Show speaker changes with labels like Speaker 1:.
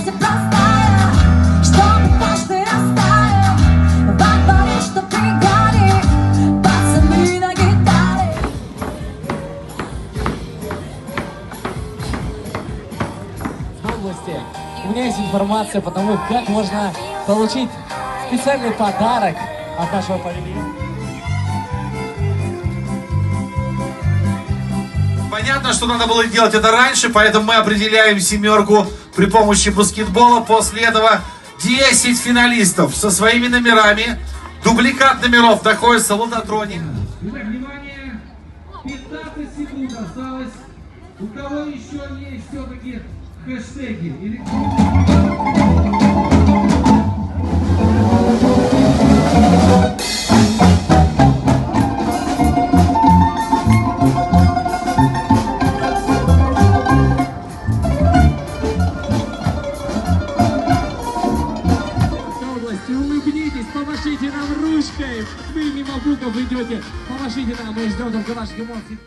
Speaker 1: смерти простая, чтобы каждый растаял во дворе, что пригорит, пацаны на гитаре.
Speaker 2: В области у меня есть информация по тому, как можно получить специальный подарок от нашего павильона.
Speaker 3: Понятно, что надо было делать это раньше, поэтому мы определяем семерку при помощи баскетбола. После этого 10 финалистов со своими номерами. Дубликат номеров находится в лототроне.
Speaker 4: Итак, внимание, 15 секунд осталось. У кого еще есть все-таки хэштеги?
Speaker 2: Улыбнитесь, помашите нам ручкой. Вы мимо букв идете. Помашите нам, мы ждем только ваших эмоций.